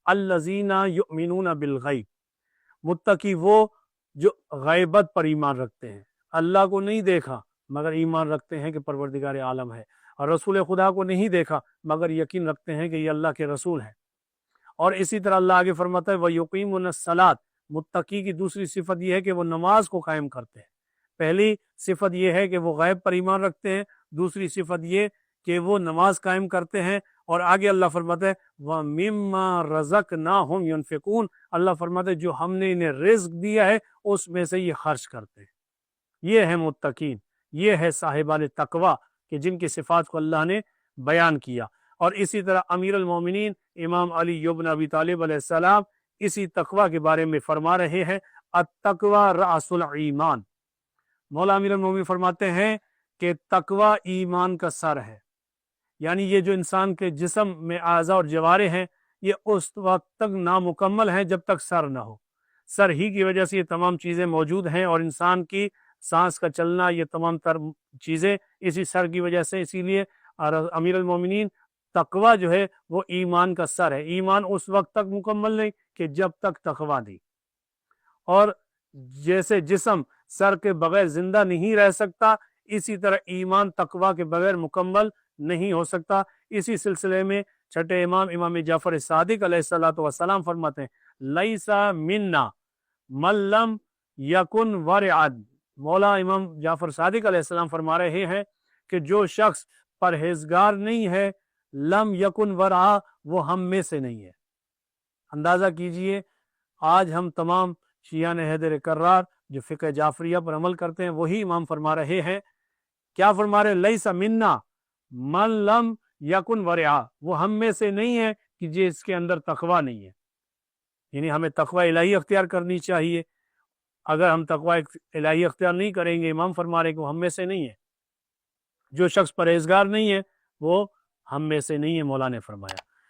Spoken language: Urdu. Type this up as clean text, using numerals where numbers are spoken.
الذین یؤمنون بالغیب، متقی وہ جو غیبت پر ایمان رکھتے ہیں، اللہ کو نہیں دیکھا مگر ایمان رکھتے ہیں کہ پروردگار عالم ہے، اور رسول خدا کو نہیں دیکھا مگر یقین رکھتے ہیں کہ یہ اللہ کے رسول ہیں۔ اور اسی طرح اللہ آگے فرماتا ہے وَيُقِيمُونَ الصَّلَاةَ، متقی کی دوسری صفت یہ ہے کہ وہ نماز کو قائم کرتے ہیں۔ پہلی صفت یہ ہے کہ وہ غیب پر ایمان رکھتے ہیں، دوسری صفت یہ کہ وہ نماز قائم کرتے ہیں، اور آگے اللہ فرماتا ہے وَمِمَّا رَزَقْنَاهُمْ يُنْفِقُونَ، اللہ فرماتا ہے جو ہم نے انہیں رزق دیا ہے اس میں سے یہ خرچ کرتے ہیں۔ یہ ہے متقین، یہ ہے صاحبان تقوی کہ جن کی صفات کو اللہ نے بیان کیا۔ اور اسی طرح امیر المومنین امام علی بن ابی طالب علیہ السلام اسی تقوی کے بارے میں فرما رہے ہیں التقوی رأس الایمان۔ مولا امیر المومنین فرماتے ہیں کہ تقوی ایمان کا سر ہے، یعنی یہ جو انسان کے جسم میں اعضاء اور جوارح ہیں یہ اس وقت تک نامکمل ہیں جب تک سر نہ ہو۔ سر ہی کی وجہ سے یہ تمام چیزیں موجود ہیں، اور انسان کی سانس کا چلنا، یہ تمام تر چیزیں اسی سر کی وجہ سے۔ اسی لیے امیر المومنین تقوی جو ہے وہ ایمان کا سر ہے۔ ایمان اس وقت تک مکمل نہیں کہ جب تک تقوی نہیں، اور جیسے جسم سر کے بغیر زندہ نہیں رہ سکتا، اسی طرح ایمان تقوی کے بغیر مکمل نہیں ہو سکتا۔ اسی سلسلے میں چھٹے امام امام جعفر صادق علیہ السلام فرماتے ہیں لیس منا من لم یکن ورعا، مولا امام جعفر صادق علیہ السلام فرما رہے ہیں کہ جو شخص پرہیزگار نہیں ہے لم یکن ورعا، وہ ہم میں سے نہیں ہے۔ اندازہ کیجئے آج ہم تمام شیعان حیدر کرار جو فقہ جعفریہ پر عمل کرتے ہیں وہی امام فرما رہے ہیں، کیا فرما رہے ہیں؟ لیس منا من لم یکن ورعا، وہ ہم میں سے نہیں ہے کہ جس کے اندر تقوی نہیں ہے۔ یعنی ہمیں تقوی الہی اختیار کرنی چاہیے۔ اگر ہم تقوی الہی اختیار نہیں کریں گے، امام فرما رہے ہیں کہ وہ ہم میں سے نہیں ہے۔ جو شخص پرہیزگار نہیں ہے وہ ہم میں سے نہیں ہے، مولا نے فرمایا۔